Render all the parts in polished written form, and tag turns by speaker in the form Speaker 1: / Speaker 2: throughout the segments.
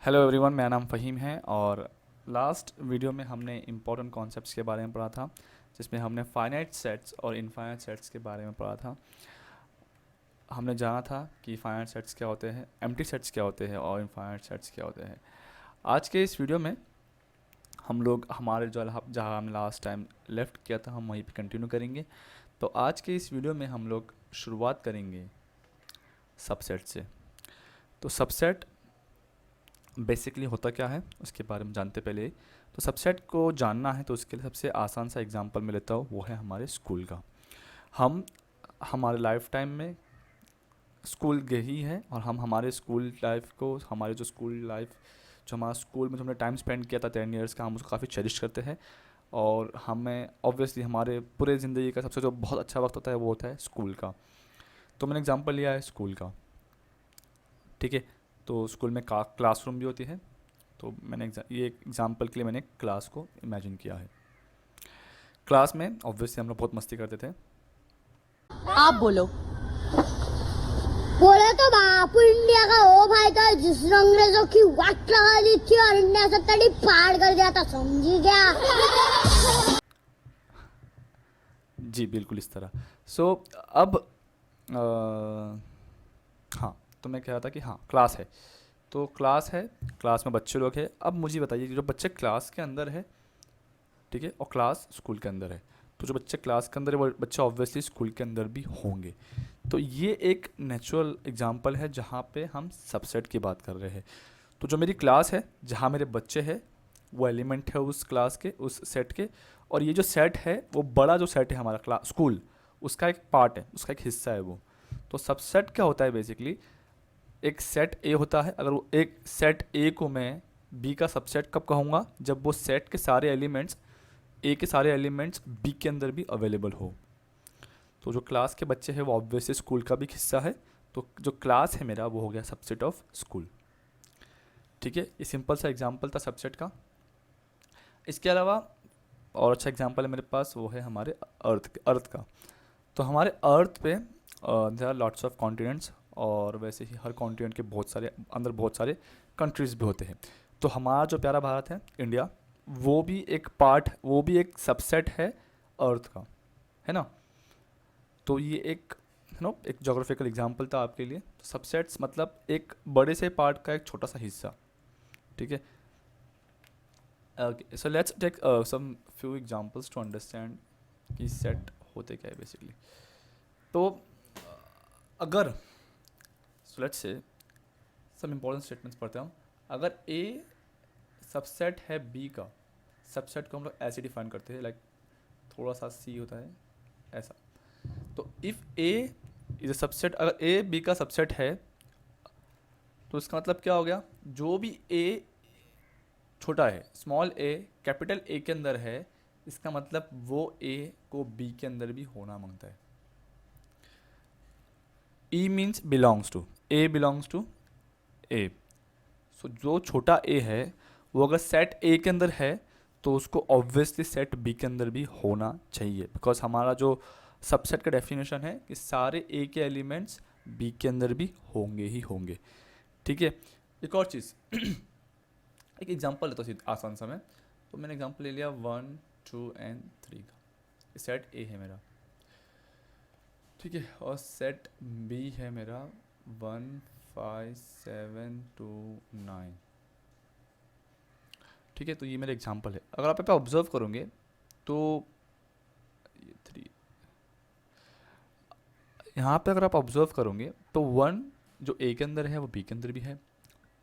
Speaker 1: Hello everyone, मेरा नाम फ़हीम है और लास्ट वीडियो में हमने इम्पोर्टेंट कॉन्सेप्ट्स के बारे में पढ़ा था, जिसमें हमने फाइनाइट सेट्स और इनफाइनाइट सेट्स के बारे में पढ़ा था। हमने जाना था कि फाइनाइट सेट्स क्या होते हैं, एम्प्टी सेट्स क्या होते हैं और इनफाइनाइट सेट्स क्या होते हैं। आज के इस वीडियो में हम लोग हमारे जो जहाँ हमने लास्ट टाइम लेफ़्ट किया था हम वहीं पे कंटिन्यू करेंगे। तो आज के इस वीडियो में हम लोग शुरुआत करेंगे सबसेट से। तो सबसेट बेसिकली होता क्या है उसके बारे में जानते पहले। तो सबसेट को जानना है तो उसके लिए सबसे आसान सा एग्जांपल मैं लेता हूँ, वो है हमारे स्कूल का। हम हमारे लाइफ टाइम में स्कूल गए ही हैं और हम हमारे स्कूल लाइफ को, हमारे जो स्कूल लाइफ, जो हमारा स्कूल में जो हमने टाइम स्पेंड किया था 10 ईयर्स का, हम उसको काफ़ी चेरिश करते हैं। और हमें ऑब्वियसली हमारे पूरे ज़िंदगी का सबसे जो बहुत अच्छा वक्त होता है वो होता है स्कूल का। तो मैंने एग्जांपल लिया है स्कूल का, ठीक है। तो स्कूल में क्लासरूम भी होती है। तो मैंने ये एग्जांपल के लिए मैंने क्लास को इमेजिन किया है। क्लास में ऑब्वियसली हम लोग बहुत मस्ती करते थे।
Speaker 2: आप बोलो।
Speaker 3: बोले तो बापू इंडिया का वो भाई था जिसने अंग्रेजों की वाट लगा दी थी और इंडिया से तड़ी पार कर दिया था, समझी क्या?
Speaker 1: जी बिल्कुल इस तरह। सो अब हाँ, तो मैं कह रहा था कि हाँ क्लास है, तो क्लास है, क्लास में बच्चे लोग हैं। अब मुझे बताइए कि जो बच्चे क्लास के अंदर है, ठीक है, और क्लास स्कूल के अंदर है, तो जो बच्चे क्लास के अंदर है वो बच्चे ऑब्वियसली स्कूल के अंदर भी होंगे। तो ये एक नेचुरल एग्जांपल है जहाँ पे हम सबसेट की बात कर रहे हैं। तो जो मेरी क्लास है, जहाँ मेरे बच्चे हैं, वो एलिमेंट है उस क्लास के, उस सेट के। और ये जो सेट है वो बड़ा जो सेट है हमारा क्लास स्कूल, उसका एक पार्ट है, उसका एक हिस्सा है वो। तो सबसेट क्या होता है बेसिकली, एक सेट ए होता है। अगर वो एक सेट ए को मैं बी का सबसेट कब कहूँगा, जब वो सेट के सारे एलिमेंट्स, ए के सारे एलिमेंट्स बी के अंदर भी अवेलेबल हो। तो जो क्लास के बच्चे हैं वो ऑब्वियसली स्कूल का भी हिस्सा है। तो जो क्लास है मेरा वो हो गया सबसेट ऑफ स्कूल, ठीक है। ये सिंपल सा एग्जांपल था सबसेट का। इसके अलावा और अच्छा एग्जांपल है मेरे पास, वो है हमारे अर्थ का। तो हमारे अर्थ पे there are lots of continents, और वैसे ही हर कॉन्टिनेंट के बहुत सारे अंदर बहुत सारे कंट्रीज़ भी होते हैं। तो हमारा जो प्यारा भारत है, इंडिया, वो भी एक पार्ट, वो भी एक सबसेट है अर्थ का, है ना। तो ये एक एक जोग्राफिकल एग्जांपल था आपके लिए। तो सबसेट्स मतलब एक बड़े से पार्ट का एक छोटा सा हिस्सा, ठीक है। So let's take some few examples to understand कि सेट होते क्या है बेसिकली। तो अगर so let's say some important statements पढ़ते हैं हम। अगर ए सबसेट है बी का, सबसेट को हम लोग ऐसे डिफाइन करते हैं, लाइक थोड़ा सा सी होता है ऐसा। तो if A is a subset, अगर ए बी का सबसेट है तो इसका मतलब क्या हो गया, जो भी ए छोटा है, स्मॉल ए कैपिटल ए के अंदर है, इसका मतलब वो ए को बी के अंदर भी होना मांगता है। E means belongs to, A belongs to A. So जो छोटा ए है वो अगर सेट ए के अंदर है तो उसको ऑब्वियसली सेट बी के अंदर भी होना चाहिए, बिकॉज हमारा जो सबसेट का डेफिनेशन है कि सारे ए के एलिमेंट्स बी के अंदर भी होंगे ही होंगे, ठीक है। एक और चीज़ एक एग्जांपल लेता हूँ आसान सा मैं। तो मैंने एग्जांपल ले लिया 1 2 एंड 3 का। सेट ए है मेरा, ठीक है, और सेट बी है मेरा 1 5 7 2 9, ठीक है। तो ये मेरा एग्जांपल है। अगर आप पे ऑब्जर्व करोगे तो ये 3, यहाँ पे अगर आप ऑब्जर्व करोगे तो 1 जो ए के अंदर है वो बी के अंदर भी है,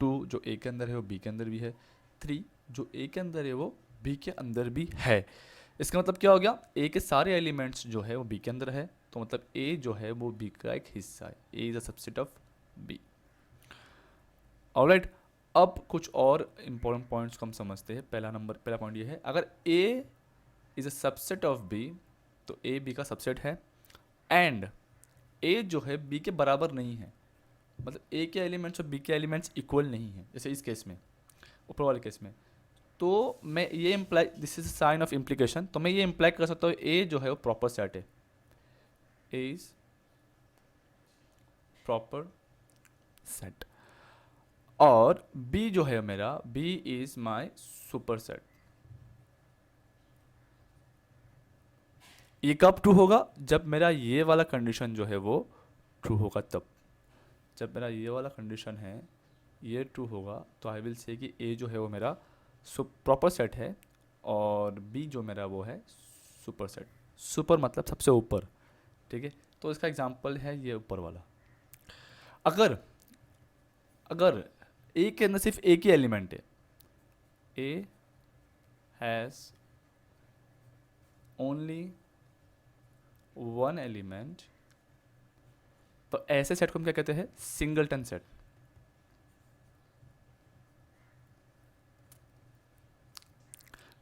Speaker 1: 2 जो ए के अंदर है वो बी के अंदर भी है, 3 जो ए के अंदर है वो बी के अंदर भी है। इसका मतलब क्या हो गया, ए के सारे एलिमेंट्स जो है वो बी के अंदर है, तो मतलब ए जो है वो बी का एक हिस्सा है। A is a subset of B. Alright, अब कुछ और इंपॉर्टेंट पॉइंट्स को हम समझते हैं। पहला पॉइंट ये है, अगर A is a subset of B तो ए बी का सबसेट है, एंड ए जो है बी के बराबर नहीं है, मतलब ए के एलिमेंट्स और बी के एलिमेंट्स इक्वल नहीं है, जैसे इस केस में, ऊपर वाले केस में। तो मैं ये imply, this is sine of implication, तो मैं ये इम्प्लाई कर सकता हूँ ए जो है वो प्रॉपर सेट है, ए इज प्रॉपर सेट। और B जो है मेरा, B is my super set. ये कब ट्रू होगा? जब मेरा ये वाला कंडीशन जो है वो ट्रू होगा तब। जब मेरा ये वाला कंडीशन है ये ट्रू होगा तो आई विल से कि A जो है वो मेरा प्रॉपर सेट है और B जो मेरा वो है सुपर सेट। सुपर मतलब सबसे ऊपर, ठीक है। तो इसका एग्जांपल है ये ऊपर वाला। अगर अगर A के अंदर सिर्फ एक ही एलिमेंट है, A has only one element, तो ऐसे सेट को हम क्या कहते हैं? Singleton set.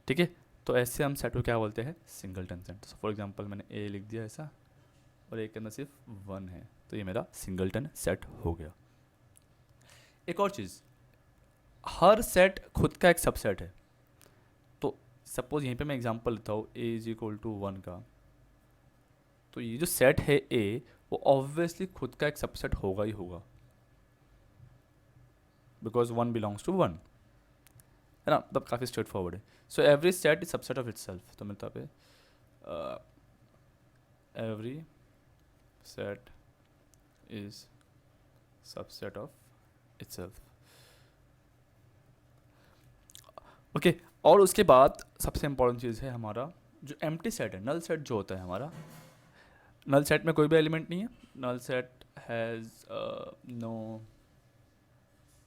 Speaker 1: ठीक है, तो ऐसे हम सेट को क्या बोलते हैं? Singleton set. तो फॉर एग्जांपल मैंने ए लिख दिया ऐसा और ए के अंदर सिर्फ वन है, तो ये मेरा सिंगलटन सेट हो गया। एक और चीज़, हर सेट खुद का एक सबसेट है। तो सपोज यहीं पे मैं एग्जांपल लेता हूँ ए इज इक्वल टू वन का, तो ये जो सेट है ए वो ऑब्वियसली खुद का एक सबसेट होगा ही होगा, because one belongs to one, है ना। मतलब काफ़ी स्ट्रेट फॉरवर्ड है। So every set is subset of itself. तो मतलब पे every set is subset of itself. Okay, और उसके बाद सबसे इंपॉर्टेंट चीज़ है हमारा जो एम्प्टी सेट है, नल सेट जो होता है हमारा। नल सेट में कोई भी एलिमेंट नहीं है, null set has no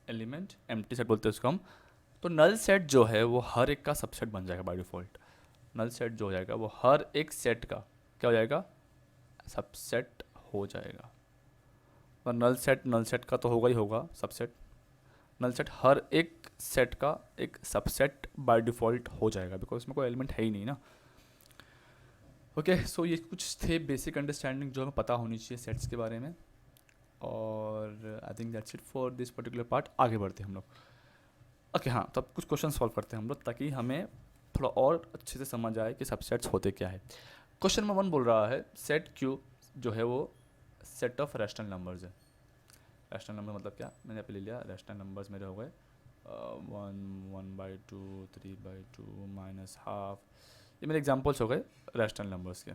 Speaker 1: element, empty set बोलते हैं उसको हम। तो नल सेट जो है वो हर एक का सबसेट बन जाएगा बाय डिफ़ॉल्ट। नल सेट जो हो जाएगा वो हर एक सेट का क्या हो जाएगा? सबसेट हो जाएगा। और नल सेट का तो होगा ही होगा सबसेट। नल सेट हर एक सेट का एक सबसेट बाय डिफ़ॉल्ट हो जाएगा, बिकॉज उसमें कोई एलिमेंट है ही नहीं ना। ओके, सो ये कुछ थे बेसिक अंडरस्टैंडिंग जो हमें पता होनी चाहिए सेट्स के बारे में। और I think that's it for this particular part. आगे बढ़ते हैं हम लोग। ओके हाँ, तो अब कुछ क्वेश्चन सॉल्व करते हैं हम लोग, ताकि हमें थोड़ा और अच्छे से समझ आए कि सबसेट्स होते क्या है। क्वेश्चन नंबर 1 बोल रहा है सेट क्यू जो है वो सेट ऑफ रैशनल नंबर्स है। रैशनल नंबर मतलब क्या? मैंने यहाँ पे ले लिया, रैशनल नंबर्स मेरे हो गए 1/2, 3/2, -½ ये मेरे एग्जाम्पल्स हो गए रैशनल नंबर्स के।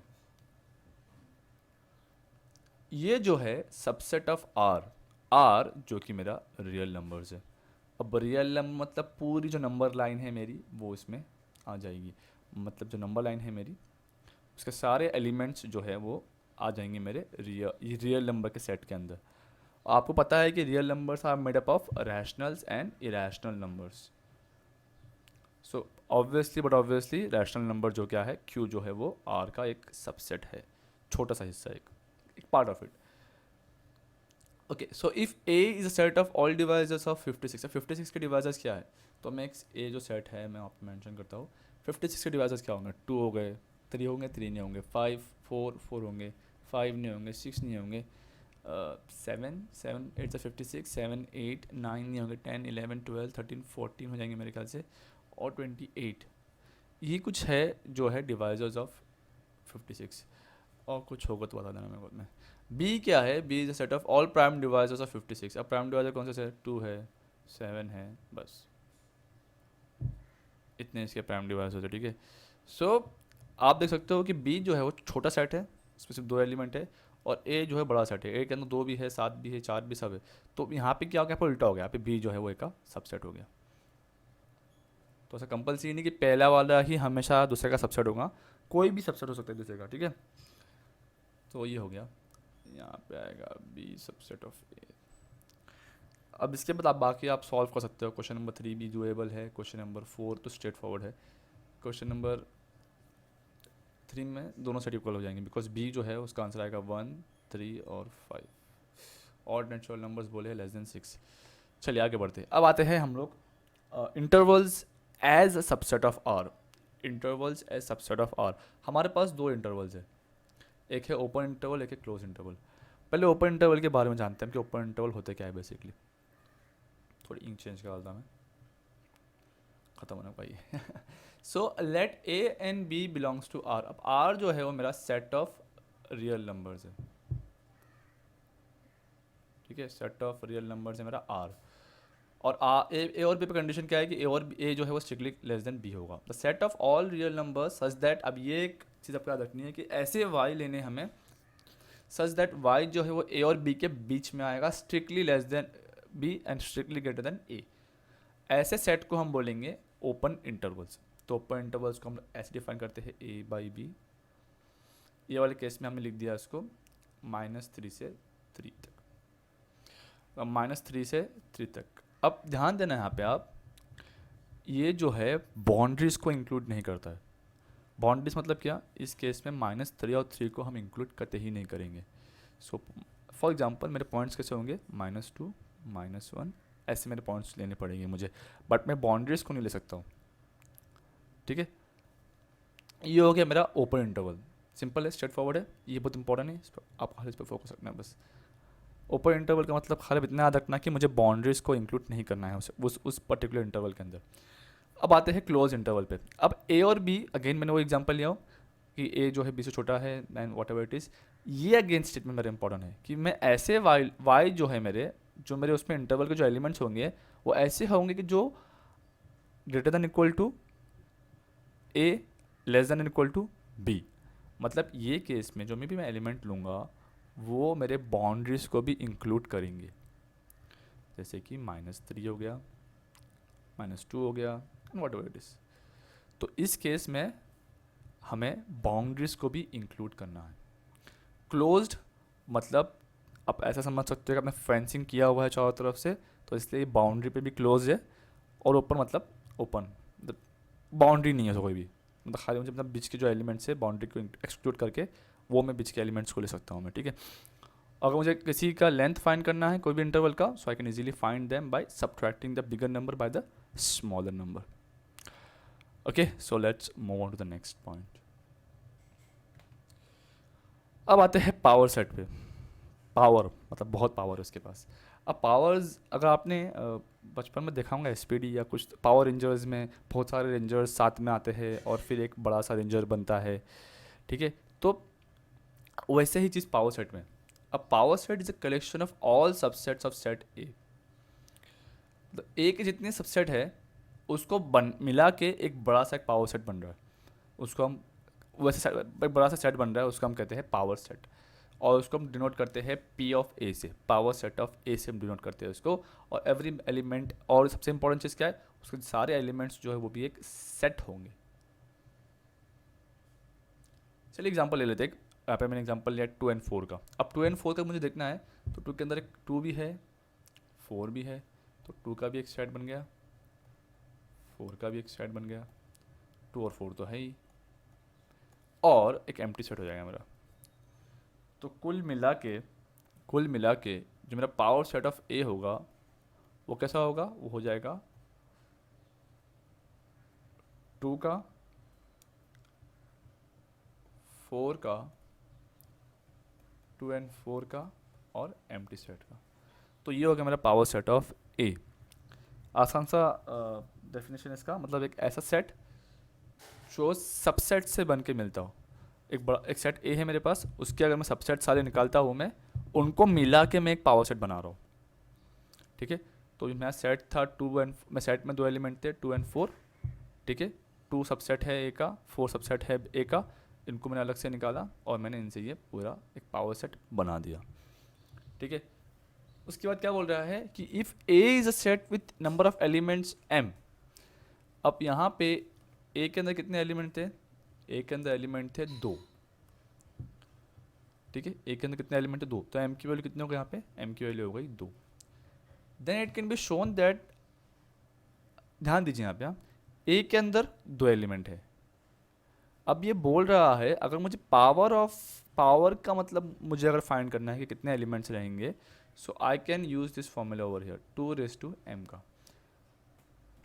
Speaker 1: ये जो है सबसेट ऑफ आर जो कि मेरा रियल नंबर्स है। अब रियल नंबर मतलब पूरी जो नंबर लाइन है मेरी वो इसमें आ जाएगी। मतलब जो नंबर लाइन है मेरी उसके सारे एलिमेंट्स जो है वो आ जाएंगे मेरे रियल नंबर के सेट के अंदर। आपको पता है कि real numbers are made up of rationals and irrational numbers. So obviously rational number जो क्या है क्यू जो है वो आर का एक सबसेट है, छोटा सा हिस्सा, एक part of it. Okay, so if A is a set of all divisors of 56। 56 के डिवाइजर्स क्या है? तो मैं ए जो सेट है मैं आपको मेंशन करता हूँ। 56 के डिवाइजर्स क्या होंगे? 2 हो गए, 3 होंगे, 3 नहीं होंगे, 5 4 होंगे, 5 नहीं होंगे, 6 नहीं होंगे, 7 8 से 56, 7 8 9 नहीं होंगे, 10 11 12 13 14 हो जाएंगे मेरे ख्याल से, और 28। ये कुछ है जो है डिवाइजर्स ऑफ 56। और कुछ होगा तो बता देना मेरे को में। बी क्या है? B is a set of all prime divisors of 56। अब प्राइम डिवाइजर कौन से है? 2 है, 7 है, बस इतने इसके प्राइम डिवाइजर्स है। ठीक है, सो आप देख सकते हो कि बी जो है वो छोटा सेट है, इसमें सिर्फ 2 एलिमेंट है, और ए जो है बड़ा सेट है। ए के अंदर 2 भी है, 7 भी है, 4 भी, सब है। तो यहाँ पे क्या हो गया? यहाँ पे उल्टा हो गया, यहाँ पे बी जो है वो ए का सबसेट हो गया। तो ऐसा कंपलसरी नहीं कि पहला वाला ही हमेशा दूसरे का सबसेट होगा, कोई भी सबसेट हो सकता है दूसरे का। ठीक है, तो ये हो गया, यहाँ पे आएगा बी सबसेट ऑफ ए। अब इसके बाद आप बाकी आप सॉल्व कर सकते हो। क्वेश्चन नंबर 3 भी डूएबल है, क्वेश्चन नंबर 4 तो स्ट्रेट फॉरवर्ड है। क्वेश्चन नंबर 3 में दोनों सेट इक्वल हो जाएंगे, बिकॉज बी जो है उसका आंसर आएगा 1 3 और 5। ऑड नेचुरल नंबर्स बोले हैं <6। चलिए आगे बढ़ते हैं। अब आते हैं हम लोग intervals as a subset of R. Intervals as subset of R, हमारे पास 2 इंटरवल्स है, एक है ओपन इंटरवल, एक है क्लोज इंटरवल। पहले ओपन इंटरवल के बारे में जानते हैं कि ओपन इंटरवल होते क्या है बेसिकली। थोड़ी इंक चेंज कर देता मैं, ख़त्म होने पाई। So let A and B belongs to R. अब आर जो है वो मेरा सेट ऑफ रियल नंबर्स है। ठीक है, सेट ऑफ रियल नंबर्स है मेरा आर। और ए और बी पे कंडीशन क्या है कि ए और ए जो है वो स्ट्रिक्टली लेस देन बी होगा। The set of all real number such that, अब ये एक चीज़ आपको याद रखनी है कि ऐसे वाई लेने हमें सच दैट वाई जो है वो ए और बी के बीच में आएगा, strictly less than B and strictly greater than A. ऐसे सेट को हम बोलेंगे ओपन इंटरवल्स। तो ओपन इंटरवल्स को हम ऐसे डिफाइन करते हैं ए बाई बी। ये वाले केस में हमने लिख दिया इसको -3 से 3 तक, -3 से 3 तक। अब ध्यान देना यहाँ पे आप, ये जो है बाउंड्रीज को इंक्लूड नहीं करता है। बाउंड्रीज मतलब क्या, इस केस में -3 और 3 को हम इंक्लूड करते ही नहीं करेंगे। सो फॉर एग्जांपल मेरे पॉइंट्स कैसे होंगे, -2 -1 ऐसे मेरे पॉइंट्स लेने पड़ेंगे मुझे, बट मैं बाउंड्रीज को नहीं ले सकता हूँ। ठीक है, ये हो गया मेरा ओपन इंटरवल। सिंपल है, स्ट्रेट फॉरवर्ड है, ये बहुत इंपॉर्टेंट है, आप खाली इस पर फोकस रखना है बस। ओपन इंटरवल का मतलब खाली इतना याद रखना कि मुझे बाउंड्रीज को इंक्लूड नहीं करना है उस पर्टिकुलर इंटरवल के अंदर। अब आते हैं क्लोज इंटरवल पे। अब ए और बी, अगेन मैंने वो एग्जांपल लिया हो कि ए जो है बी से छोटा है and what ever it is. ये अगेन स्टेटमेंट मेरा इंपॉर्टेंट है कि मैं ऐसे वाई जो है मेरे उसमें इंटरवल के जो एलिमेंट्स होंगे वो ऐसे होंगे कि जो greater than equal to A, less than equal to B. मतलब ये केस में जो भी मैं एलिमेंट लूँगा वो मेरे बाउंड्रीज को भी इंक्लूड करेंगे, जैसे कि -3 हो गया, -2 हो गया, वॉट एवर इट इज़। तो इस केस में हमें बाउंड्रीज को भी इंक्लूड करना है। क्लोज्ड मतलब आप ऐसा समझ सकते हो कि आपने फेंसिंग किया हुआ है चारों तरफ से, तो इसलिए बाउंड्री पे भी क्लोज है। और ओपन मतलब ओपन, मतलब बाउंड्री नहीं है तो कोई भी, मतलब खाली मुझे मतलब बीच के जो एलिमेंट्स है बाउंड्री को एक्सक्लूड करके वो मैं बीच के एलिमेंट्स को ले सकता हूँ मैं। ठीक है, अगर मुझे किसी का लेंथ फाइंड करना है कोई भी इंटरवल का, so I can easily find them by subtracting the bigger number by the smaller number. Okay, so let's move on to the next point. अब आते हैं पावर सेट पे। पावर मतलब बहुत पावर है उसके पास। अब पावर्स अगर आपने बचपन में देखा होगा एसपीडी या कुछ पावर रेंजर्स में बहुत सारे रेंजर्स साथ में आते हैं और फिर एक बड़ा सा रेंजर बनता है। ठीक है, तो वैसे ही चीज़ पावर सेट में। अब power set is a collection of all subsets of set A. A के जितने सबसेट है उसको मिला के एक बड़ा सा एक पावर सेट बन रहा है। उसको हम वैसे एक बड़ा सा सेट बन रहा है, उसको हम कहते हैं पावर सेट। और उसको हम डिनोट करते हैं पी ऑफ ए से, पावर सेट ऑफ ए से हम डिनोट करते हैं उसको। और एवरी एलिमेंट, और सबसे इंपॉर्टेंट चीज़ क्या है, उसके सारे एलिमेंट्स जो है वो भी एक सेट होंगे। चलिए एग्जांपल ले लेते हैं। यहाँ पे मैंने एग्जांपल लिया 2 और 4 का। अब 2 और 4 का मुझे देखना है, तो 2 के अंदर एक 2 भी है, 4 भी है, तो 2 का भी एक सेट बन गया, 4 का भी एक सेट बन गया, 2 और 4 तो है ही, और एक एम्प्टी सेट हो जाएगा मेरा। तो कुल मिला के जो मेरा पावर सेट ऑफ ए होगा वो कैसा होगा, वो हो जाएगा 2 का, 4 का, 2 और 4 का और एम्प्टी सेट का। तो ये हो गया मेरा पावर सेट ऑफ ए। आसान सा डेफिनेशन इसका मतलब एक ऐसा सेट जो सबसेट से बन के मिलता हो। एक सेट ए है मेरे पास, उसके अगर मैं सबसेट सारे निकालता हूँ मैं, उनको मिला के मैं एक पावर सेट बना रहा हूँ। ठीक है, तो मेरा सेट था 2 और मैं सेट में 2 एलिमेंट थे 2 और 4। ठीक है, 2 सबसेट है ए का, 4 सबसेट है ए का, इनको मैंने अलग से निकाला और मैंने इनसे ये पूरा एक पावर सेट बना दिया। ठीक है, उसके बाद क्या बोल रहा है कि if A is a set with number of elements m। अब यहाँ पे ए के अंदर कितने एलिमेंट थे, ए के अंदर एलिमेंट थे 2। ठीक है, ए के अंदर कितने एलिमेंट थे 2, तो m की वैल्यू कितनी हो गई यहाँ पे, m की वैल्यू हो गई 2। Then it can be shown that, ध्यान दीजिए यहाँ पे, ए के अंदर 2 एलिमेंट है। अब ये बोल रहा है अगर मुझे पावर का मतलब मुझे अगर फाइंड करना है कि कितने एलिमेंट्स रहेंगे, so I can use this formula over here, 2m का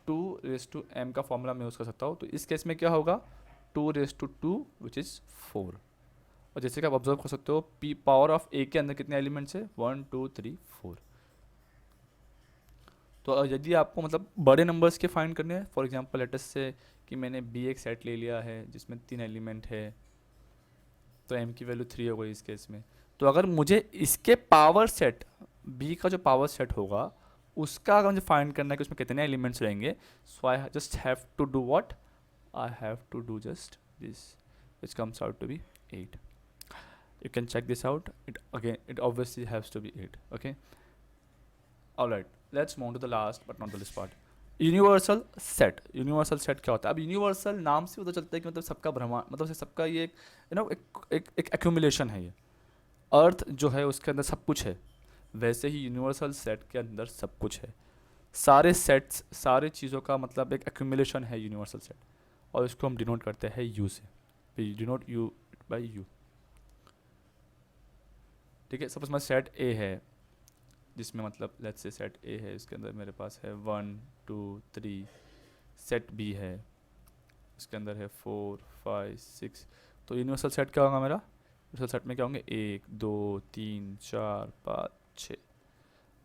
Speaker 1: 2m का फॉर्मूला मैं यूज़ कर सकता हूँ। तो इस केस में क्या होगा, 2 विच इज़ 4। और जैसे कि आप ऑब्जर्व कर सकते हो पी पावर ऑफ ए के अंदर कितने एलिमेंट्स है, 1 2 3 4। तो यदि आपको मतलब बड़े नंबर्स के फाइंड करने हैं, फॉर एग्जांपल लेटस से कि मैंने बी एक सेट ले लिया है जिसमें 3 एलिमेंट है, तो m की वैल्यू 3 हो गई इस केस में। तो अगर मुझे इसके पावर सेट, b का जो पावर सेट होगा उसका अगर मुझे फाइंड करना है कि उसमें कितने एलिमेंट्स रहेंगे, so I just have to do what, I have to do just this which comes out to be 8. You can check this out. It obviously has to be 8. Okay. All right. Let's move to the last but not the least part. Universal set. Universal set क्या होता है? अब universal नाम से पता चलता है कि मतलब सबका ब्रह्मांड, मतलब सबका ये एक एक्यूमुलेशन है. ये अर्थ जो है उसके अंदर सब कुछ है, वैसे ही यूनिवर्सल सेट के अंदर सब कुछ है. सारे सेट्स, सारे चीज़ों का मतलब एक एक्यूमुलेशन है यूनिवर्सल सेट, और इसको हम डिनोट करते हैं यू से. We denote U by U. ठीक है. सपोज मैं सेट ए है, जिसमें मतलब लेट्स से सेट ए है, इसके अंदर मेरे पास है 1 2 3. सेट बी है, इसके अंदर है 4 5 6. तो यूनिवर्सल सेट क्या होगा मेरा? यूनिवर्सल सेट में क्या होंगे? 1 2 3 4 5 6.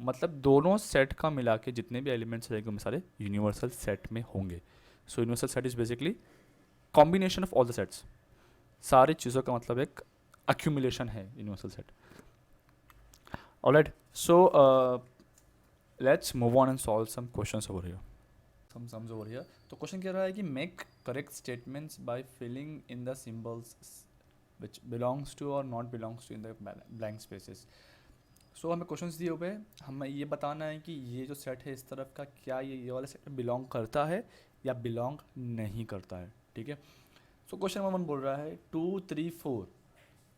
Speaker 1: मतलब दोनों सेट का मिला के जितने भी एलिमेंट्स रहेंगे वो सारे यूनिवर्सल सेट में होंगे. So universal set is basically combination of all the sets. सारी चीज़ों का मतलब एक accumulation है universal set. Alright. So let's move on and solve some questions over here. Some sums over here. तो क्वेश्चन कह रहा है कि make correct statements by filling in the symbols which belongs to or not belongs to in the blank spaces. सो हमें questions दिए हुए हैं, हमें ये बताना है कि ये जो सेट है इस तरफ का, क्या ये वाला सेट में बिलोंग करता है या बिलोंग नहीं करता है. ठीक है. सो क्वेश्चन नंबर 1 बोल रहा है 2 3 4.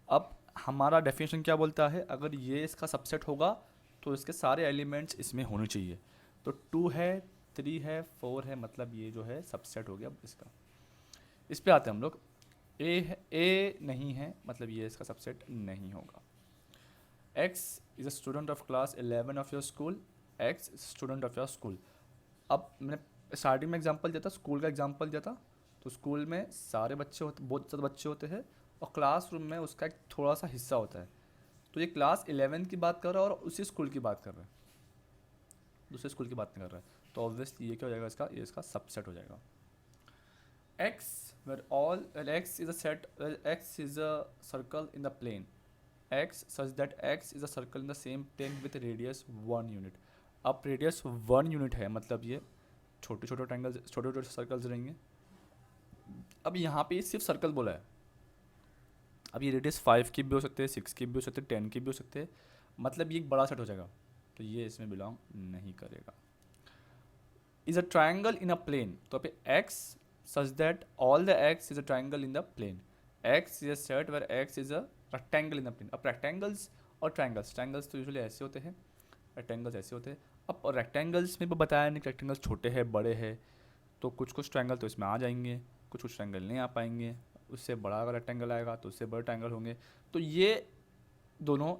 Speaker 1: अब हमारा डेफिनेशन क्या बोलता है? अगर ये इसका सबसेट होगा तो इसके सारे एलिमेंट्स इसमें होने चाहिए. तो 2 है, 3 है, 4 है, मतलब ये जो है सबसेट हो गया. इसका इस पे आते हैं हम लोग. ए नहीं है, मतलब ये इसका सबसेट नहीं होगा. X is a student of class 11 of your school. X is student of your school. अब मैंने स्टार्टिंग में एग्जांपल दिया था, स्कूल का एग्जांपल दिया था. तो स्कूल में सारे बच्चे होते, बहुत ज़्यादा बच्चे होते हैं, और क्लासरूम में उसका एक थोड़ा सा हिस्सा होता है. तो ये क्लास 11 की बात कर रहा है और उसी स्कूल की बात कर रहा है, दूसरे स्कूल की बात नहीं कर रहा है. तो ऑब्वियसली ये क्या हो जाएगा? इसका ये इसका सबसेट हो जाएगा. X where all X is a set, X is a circle in the plane. X such that X is a circle in the same plane with radius 1 unit. अब रेडियस 1 यूनिट है, मतलब ये छोटे छोटे triangles, छोटे छोटे circles रहेंगे. अब यहाँ पे सिर्फ सर्कल बोला है. अब ये रेडियस 5 की भी हो सकते हैं, 6 की भी हो सकते हैं, 10 की भी हो सकते हैं, मतलब ये एक बड़ा सेट हो जाएगा. तो ये इसमें बिलोंग नहीं करेगा. Is a triangle in a plane. तो पे X such that all the X is a triangle in the plane. X is a set where X is a rectangle in the plane. अब rectangles और triangles तो usually ऐसे होते हैं, rectangles ऐसे होते हैं. अब rectangles में भी बताया नहीं, rectangles छोटे हैं बड़े हैं, तो कुछ triangle तो इसमें आ जाएंगे, कुछ triangle नहीं आ पाएंगे. उससे बड़ा अगर rectangle आएगा तो उससे बड़े triangle होंगे. तो ये दोनों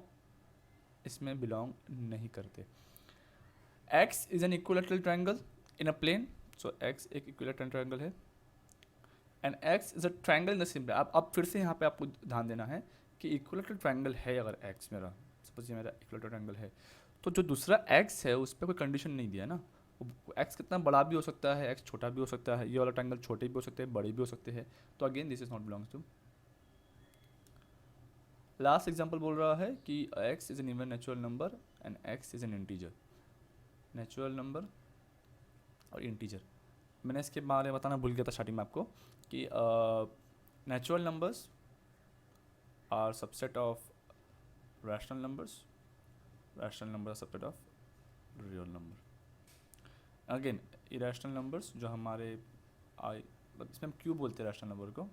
Speaker 1: इसमें बिलोंग नहीं करते. X is an equilateral triangle in a plane. So X एक equilateral triangle है. And X is a triangle in the simple. अब फिर से यहाँ पे आपको ध्यान देना है कि इक्वलेटरल ट्रायंगल है अगर X मेरा, सपोज ये मेरा इक्वलेटरल ट्रायंगल है, तो जो दूसरा X है उस पर कोई कंडीशन नहीं दिया ना. X कितना बड़ा भी हो सकता है, X छोटा भी हो सकता है, ये वाला ट्रायंगल छोटे भी हो सकते हैं, बड़े भी हो सकते हैं. तो again this is not belongs to. Last example बोल रहा है कि X is an even natural number and X is an integer. Natural number और इंटीजर, मैंने इसके बारे में बताना भूल गया था स्टार्टिंग में आपको कि natural numbers are subset of rational numbers, rational number subset of real number. Again irrational numbers जो हमारे इसमें हम क्यों बोलते हैं रैशनल नंबर को?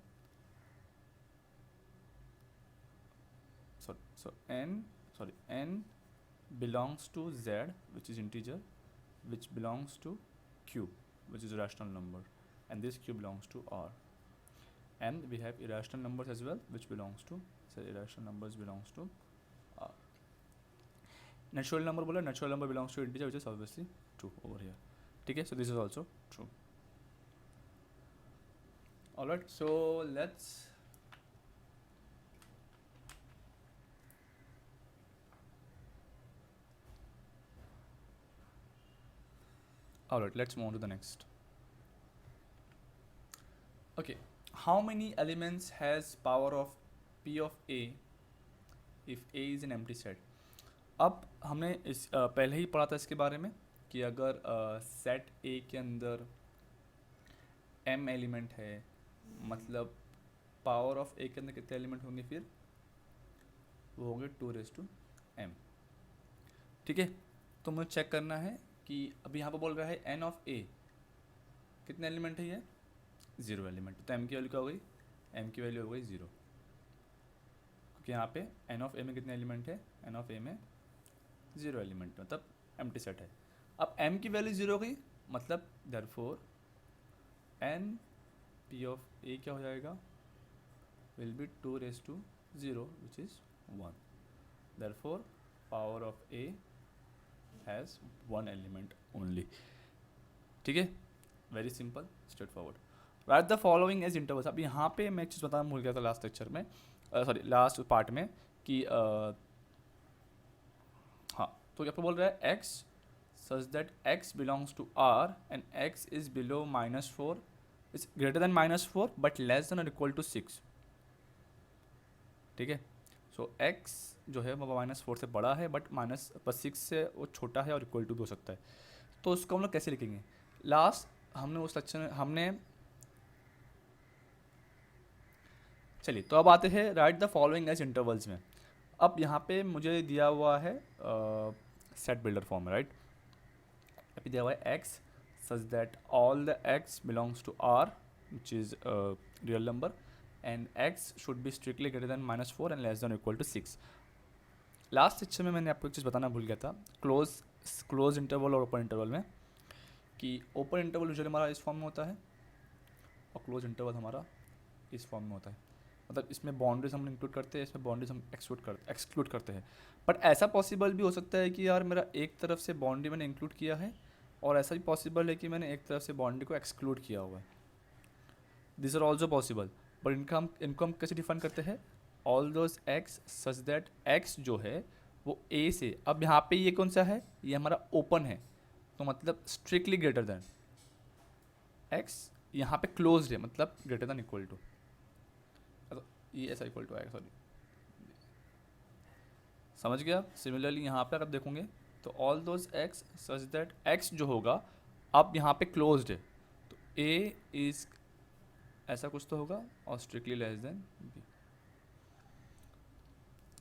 Speaker 1: n belongs to Z which is integer, which belongs to Q which is a rational number, and this Q belongs to R. And we have irrational numbers as well which belongs to, say irrational numbers belongs to R. Natural number बोला, natural number belongs to integer which is obviously true over here. ठीक है, so this is also true. Alright, so let's alright, let's move on to the next. Okay, how many elements has power of P of A if A is an empty set? अब हमने इस पहले ही पढ़ा था इसके बारे में कि अगर सेट ए के अंदर m एलिमेंट है, मतलब पावर ऑफ ए के अंदर कितने एलिमेंट होंगे फिर? वो होंगे 2m। ठीक है, तो मुझे चेक करना है कि अभी यहाँ पर बोल रहा है n ऑफ a, कितने एलिमेंट है ये? 0 एलिमेंट। तो m की वैल्यू क्या हो गई? m की वैल्यू हो गई 0, क्योंकि यहाँ पे n ऑफ a में कितने एलिमेंट है? n ऑफ a में 0 एलिमेंट, मतलब एम्प्टी सेट है। अब m की वैल्यू 0 हो गई, मतलब therefore n p of a क्या हो जाएगा? Will be 2⁻0 which is 1। Therefore power of a has 1 element only. ठीक है, very simple, straightforward. Write the following as intervals. अब यहाँ पे मैं एक चीज़ बताना भूल गया था लास्ट लेक्चर में, सॉरी लास्ट पार्ट में, कि हाँ, तो यहाँ पे बोल रहा है x such that x belongs to R and x is below -4 is greater than -4 but less than or equal to 6। ठीक है, सो x जो है वो -4 से बड़ा है बट -6 से वो छोटा है और इक्वल टू भी हो सकता है। तो उसको हम लोग कैसे लिखेंगे? लास्ट हमने उस लेक्चर में हमने, चलिए तो अब आते हैं write the following as intervals में। अब यहाँ पे मुझे दिया हुआ है सेट बिल्डर फॉर्म में, राइट? अभी दिया हुआ है x such that all the x belongs to R which is real number and x should be strictly greater than -4 and less than equal to 6। Last lecture में मैंने आपको एक चीज़ बताना भूल गया था क्लोज इंटरवल और ओपन इंटरवल में, कि ओपन इंटरवल यूजुअली हमारा इस फॉर्म में होता है और क्लोज इंटरवल हमारा इस फॉर्म में होता है। मतलब इसमें बाउंड्रीज हम इंक्लूड करते हैं, इसमें बाउंड्रीज हम एक्सक्लूड करते हैं। बट ऐसा पॉसिबल भी हो सकता है कि यार मेरा एक तरफ से बाउंड्री मैंने इंक्लूड किया है और ऐसा भी पॉसिबल है कि मैंने एक तरफ से बाउंड्री को एक्सक्लूड किया हुआ है। This are also possible, but इनको हम कैसे डिफाइन करते हैं? All those X such that X जो है वो ए से, अब यहाँ पे ये कौन सा है? ये हमारा ओपन है, तो मतलब स्ट्रिक्टली ग्रेटर देन एक्स, यहाँ पे क्लोज्ड है मतलब ग्रेटर देन इक्वल टू, ये ऐसा इक्वल टू आएगा, सॉरी समझ गया। सिमिलरली यहाँ पे अगर देखोगे तो all those X such that X जो होगा अब यहाँ पे क्लोज्ड है, तो ए इज ऐसा कुछ तो होगा और स्ट्रिक्टली लेस देन बी।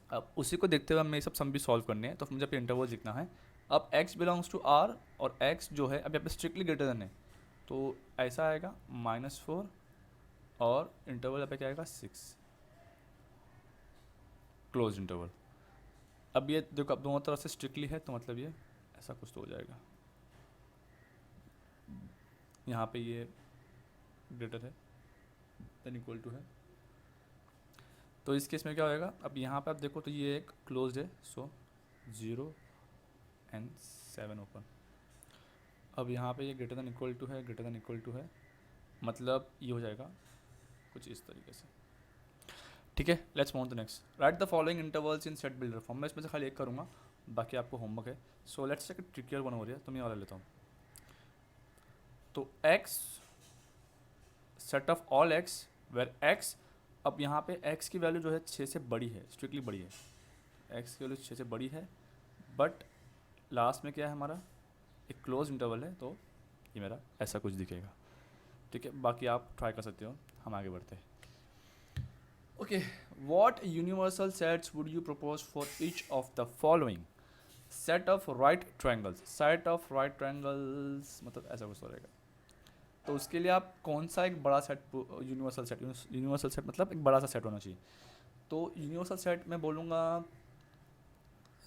Speaker 1: अब उसी को देखते हुए हमें सब सम भी सॉल्व करने हैं, तो मुझे पे इंटरवल लिखना है। अब x बिलोंग्स टू r और x जो है अब यहाँ पे स्ट्रिक्टली ग्रेटर देन है, तो ऐसा आएगा -4 और इंटरवल यहाँ पे क्या आएगा? 6, क्लोज इंटरवल। अब ये देखो अब दोनों तरफ से स्ट्रिक्टली है, तो मतलब ये ऐसा कुछ तो हो जाएगा। यहाँ पे ये ग्रेटर है देन इक्वल टू है, तो इस केस में क्या होएगा? अब यहाँ पे आप देखो तो ये एक क्लोज्ड है, सो 0 एंड 7 ओपन। अब यहाँ पे ये ग्रेटर देन इक्वल टू है, ग्रेटर देन इक्वल टू है, मतलब ये हो जाएगा कुछ इस तरीके से। ठीक है, let's move to next. Write the following intervals in set builder form. मैं इसमें से खाली एक करूँगा, बाकी आपको होमवर्क है। So let's check trickier one हो रही है, तो मैं वाला लेता हूँ। तो x set of all x where x, अब यहाँ पे x की वैल्यू जो है 6 से बड़ी है, स्ट्रिक्टली बड़ी है, x की वैल्यू 6 से बड़ी है, बट लास्ट में क्या है हमारा? एक क्लोज इंटरवल है, तो ये मेरा ऐसा कुछ दिखेगा। ठीक है, बाकी आप ट्राई कर सकते हो। हम आगे बढ़ते हैं। Okay, what universal sets would you propose for each of the following? Set of right triangles. Set of right triangles मतलब ऐसा कुछ हो रहेगा, तो उसके लिए आप कौन सा एक बड़ा सेट, यूनिवर्सल सेट मतलब एक बड़ा सा सेट होना चाहिए। तो यूनिवर्सल सेट मैं बोलूँगा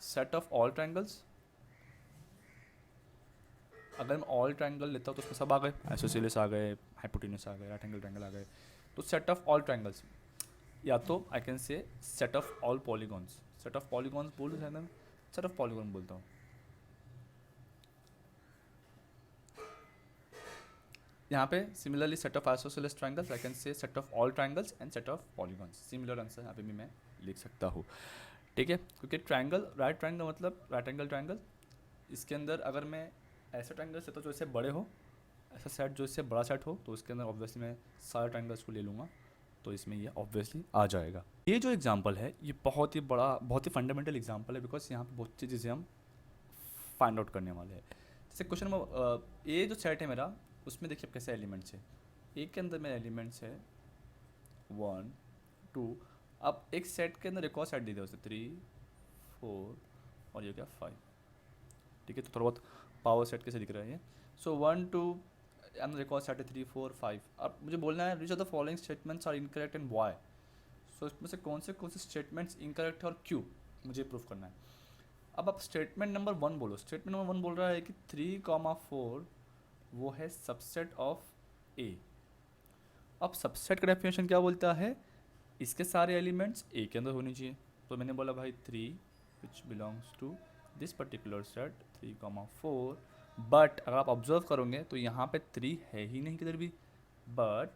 Speaker 1: सेट ऑफ ऑल ट्रायंगल्स। अगर मैं ऑल ट्रायंगल लेता हूँ तो उसमें सब आ गए, आइसोसेलेस आ गए, हाइपोटेन्यूस आ गए, राइट एंगल ट्रायंगल आ गए, तो सेट ऑफ ऑल ट्रायंगल्स। या तो I can say set of all polygons. Set of polygons बोल रहे हैं, सेट ऑफ पॉलीगॉन बोलता हूँ। यहाँ पे similarly set of isosceles triangles, I can say set of all triangles and set of polygons. Similar answer यहाँ पे भी मैं लिख सकता हूँ। ठीक है, क्योंकि ट्रायंगल, राइट ट्रायंगल मतलब राइट एंगल ट्रायंगल, इसके अंदर अगर मैं ऐसे ट्रायंगल से तो जो इससे बड़े हो, ऐसा सेट जो इससे बड़ा सेट हो, तो उसके अंदर ऑब्वियसली मैं सारे ट्रायंगल्स को ले लूँगा, तो इसमें ये ऑब्वियसली आ जाएगा। ये जो एग्जांपल है ये बहुत ही बड़ा, बहुत ही फंडामेंटल एग्जांपल है, बिकॉज यहाँ पे बहुत सी चीज़ें हम फाइंड आउट करने वाले हैं। जैसे क्वेश्चन नंबर ए जो सेट है मेरा, उसमें देखिए अब कैसे एलिमेंट्स है। ए के अंदर मेरे एलिमेंट्स है 1 2। अब एक सेट के अंदर एक और सेट दे दिया उसे 3 4 और ये क्या 5। ठीक है, तो थोड़ा बहुत पावर सेट कैसे दिख रहा है ये। सो 1 2 अंदर एक और सेट है 3 4 5। अब मुझे बोलना है which are the following statements are incorrect and why. So इसमें से कौन से स्टेटमेंट्स इनकरेक्ट है और क्यों, मुझे प्रूफ करना है। अब आप स्टेटमेंट नंबर 1 बोलो। स्टेटमेंट नंबर 1 बोल रहा है कि 3, 4 वो है सबसेट ऑफ ए। अब सबसेट का डेफिनेशन क्या बोलता है, इसके सारे एलिमेंट्स ए के अंदर होने चाहिए। तो मैंने बोला भाई 3 which belongs to this particular set 3, 4। But अगर आप ऑब्जर्व करोगे तो यहाँ पे 3 है ही नहीं किधर भी, but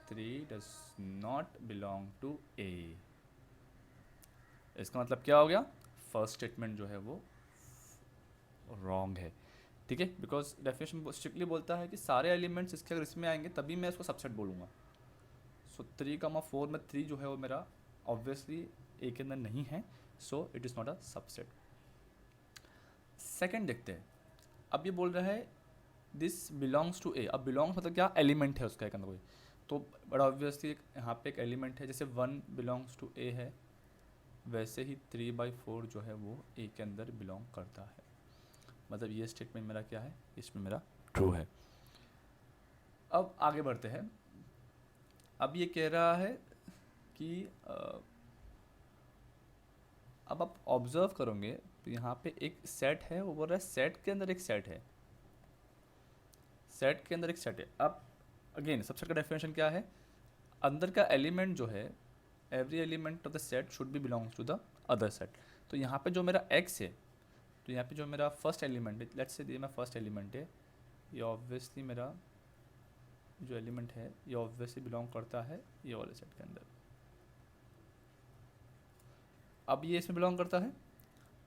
Speaker 1: 3 does not belong to A. इसका मतलब क्या हो गया, फर्स्ट स्टेटमेंट जो है वो रॉन्ग है। ठीक है, बिकॉज डेफिनेशन स्ट्रिक्टली बोलता है कि सारे एलिमेंट्स इसके अगर इसमें आएंगे तभी मैं इसको सबसेट बोलूँगा। सो 3, 4 में 3 जो है वो मेरा ऑब्वियसली ए के अंदर नहीं है, so it is not a subset. Second देखते हैं। अब ये बोल रहा है दिस बिलोंग्स टू ए। अब बिलोंग्स मतलब क्या, एलिमेंट है उसका एक अंदर कोई। तो बड़ा ऑब्वियसली यहाँ पे एक एलिमेंट है, जैसे 1 बिलोंग्स टू ए है, वैसे ही 3/4 जो है वो ए के अंदर बिलोंग करता है। मतलब ये स्टेटमेंट मेरा क्या है, इसमें मेरा ट्रू है। अब आगे बढ़ते हैं। अब ये कह रहा है कि अब आप ऑब्जर्व करोगे तो यहाँ पे एक सेट है, वो बोल रहा है सेट के अंदर एक सेट है, सेट के अंदर एक सेट है। अब अगेन सबसेट का डेफिनेशन क्या है, अंदर का एलिमेंट जो है, every element of the set should be belongs to the other set. तो यहाँ पे जो मेरा एक्स है, तो यहाँ पे जो मेरा फर्स्ट एलिमेंट है, लेट्स से ये मेरा फर्स्ट एलिमेंट है, ये ऑब्वियसली मेरा जो एलिमेंट है ये ऑब्वियसली बिलोंग करता है ये वाले सेट के अंदर। अब ये इसमें बिलोंग करता है।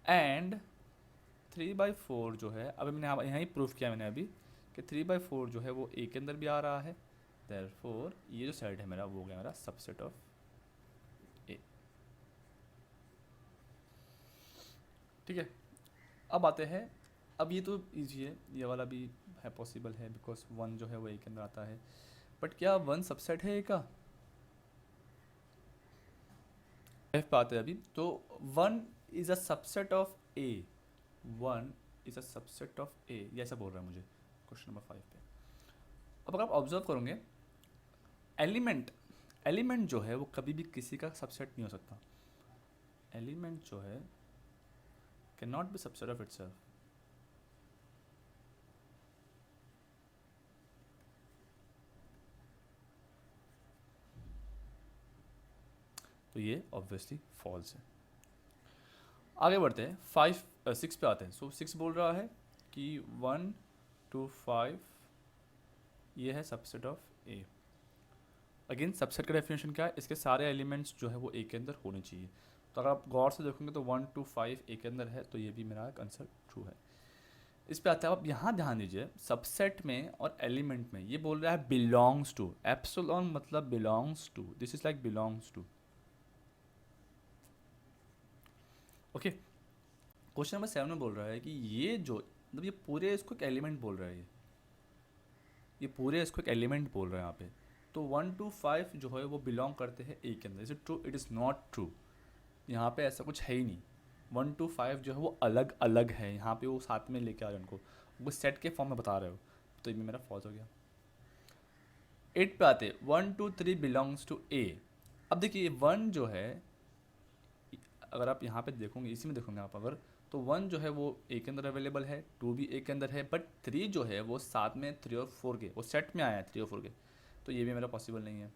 Speaker 1: एंड 3/4 जो है, अभी मैंने यहाँ ही प्रूफ किया मैंने अभी कि 3/4 जो है वो ए के अंदर भी आ रहा है। देयरफॉर ये जो सेट है मेरा वो हो गया मेरा सबसेट ऑफ ए। ठीक है, अब आते हैं। अब ये तो ईजी है, ये वाला भी है पॉसिबल है बिकॉज 1 जो है वो ए के अंदर आता है। बट क्या 1 सबसेट है ए का, एफ पे आते हैं अभी। तो 1 is a subset of A, 1 is a subset of A, ये ऐसा बोल रहा है मुझे क्वेश्चन नंबर 5 पे। अब अगर आप ऑब्जर्व करोगे, एलिमेंट जो है वो कभी भी किसी का सबसेट नहीं हो सकता। एलिमेंट जो है can not be subset of itself. तो ये ऑब्वियसली फॉल्स है। आगे बढ़ते हैं 6 पे आते हैं। सो 6 बोल रहा है कि 1 2 5 ये है subset of A. Again subset का डेफिनेशन क्या है, इसके सारे एलिमेंट्स जो है वो ए के अंदर होने चाहिए। तो अगर आप गौर से देखोगे तो 1 2 5 ए के अंदर है, तो ये भी मेरा आंसर ट्रू है। इस पे आते हैं। अब यहाँ ध्यान दीजिए, सबसेट में और एलिमेंट में ये बोल रहा है बिलोंग्स टू। एप्सिलॉन मतलब belongs to, this is like belongs to. Okay, question number 7 में बोल रहा है कि ये जो मतलब ये पूरे इसको एक एलिमेंट बोल रहा है, ये पूरे इसको एक एलिमेंट बोल रहा है यहाँ पे। तो 1 2 5 जो है वो बिलोंग करते हैं ए के अंदर। Is it true? It is not true. यहाँ पे ऐसा कुछ है ही नहीं। 1 2 5 जो है वो अलग अलग है, यहाँ पे वो साथ में लेके आ रहे हैं उनको, वो सेट के फॉर्म में बता रहे हो। तो ये भी मेरा फॉल्स हो गया। 8 पे आते 1 2 3 बिलोंग्स टू ए। अब देखिए 1 जो है, अगर आप यहाँ पे देखोगे, इसी में देखोगे आप अगर, तो 1 जो है वो ए के अंदर अवेलेबल है, 2 भी ए के अंदर है, बट 3 जो है वो साथ में 3 और 4 के वो सेट में आया है 3 और 4 के। तो ये भी मेरा पॉसिबल नहीं है।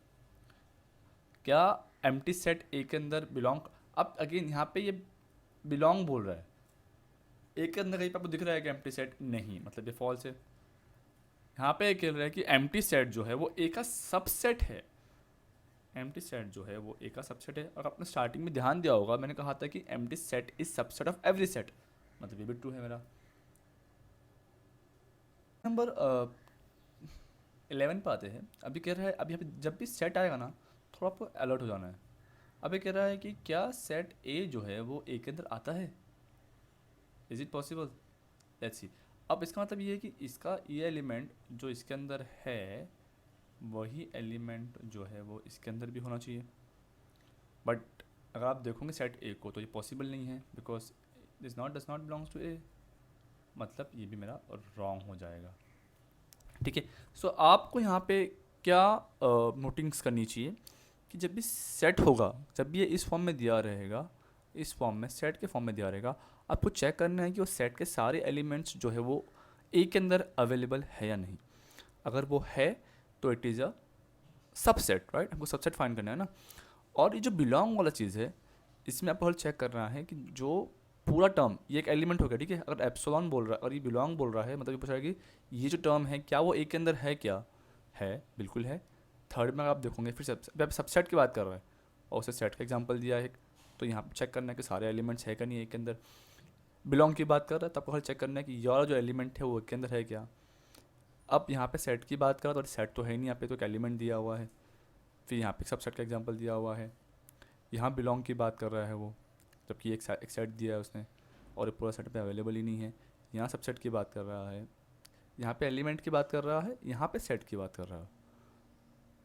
Speaker 1: क्या एम्प्टी सेट ए के अंदर बिलोंग, अब अगेन यहाँ पे ये बिलोंग बोल रहा है, ए के अंदर कहीं पे आपको दिख रहा है कि एम्प्टी सेट नहीं, मतलब ये फॉल्स है। यहाँ पे कह रहा है कि एम्प्टी सेट जो है वो ए का सबसेट है। एम्प्टी सेट जो है वो ए का सबसेट है। और आपने स्टार्टिंग में ध्यान दिया होगा, मैंने कहा था कि empty set is subset of every set, मतलब ये भी ट्रू है मेरा। नंबर 11 पे आते हैं। अभी कह रहा है, अभी यहाँ पे जब भी सेट आएगा ना थोड़ा आपको अलर्ट हो जाना है। अभी कह रहा है कि क्या सेट ए जो है वो ए के अंदर आता है, is it possible? Let's see. अब इसका मतलब ये है कि इसका ये एलिमेंट जो इसके अंदर है वही एलिमेंट जो है वो इसके अंदर भी होना चाहिए। बट अगर आप देखोगे सेट ए को तो ये पॉसिबल नहीं है, because this not does not belongs to A, मतलब ये भी मेरा रॉन्ग हो जाएगा। ठीक है, सो आपको यहाँ पे क्या नोटिंग्स करनी चाहिए कि जब भी सेट होगा, जब भी ये इस फॉर्म में दिया रहेगा, इस फॉर्म में सेट के फॉर्म में दिया रहेगा, आपको चेक करना है कि वो सेट के सारे एलिमेंट्स जो है वो ए के अंदर अवेलेबल है या नहीं। अगर वो है तो it is a subset, right, हमको सबसेट फाइंड करना है ना। और ये जो बिलोंग वाला चीज़ है, इसमें आपको हल चेक करना है कि जो पूरा टर्म ये एक एलिमेंट हो गया, ठीक है। अगर एप्सिलॉन बोल रहा है और ये बिलोंग बोल रहा है, मतलब ये पूछ रहा है कि ये जो टर्म है क्या वो ए के अंदर है, क्या है, बिल्कुल है। थर्ड में आप देखोगे फिर सबसेट की बात कर रहा है और उसे सेट का एग्जांपल दिया है, तो यहाँ पे चेक करना है कि सारे एलिमेंट्स है क्या नहीं ए के अंदर। बिलोंग की बात कर रहा है तो आपको हल चेक करना है कि ये वाला जो एलिमेंट है वो ए के अंदर है क्या। अब यहाँ पे सेट की बात कर रहा तो सेट तो है ही नहीं, यहाँ पे तो एक एलिमेंट दिया हुआ है, फिर यहाँ पे सबसेट का एग्जांपल दिया हुआ है। यहाँ बिलोंग की बात कर रहा है वो, जबकि एक सेट दिया है उसने और ये पूरा सेट पे अवेलेबल ही नहीं है। यहाँ सबसेट की बात कर रहा है, यहाँ पे एलिमेंट की बात कर रहा है, यहाँ पे सेट की बात कर रहा है।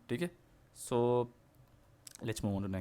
Speaker 1: ठीक है, so let's move on to next.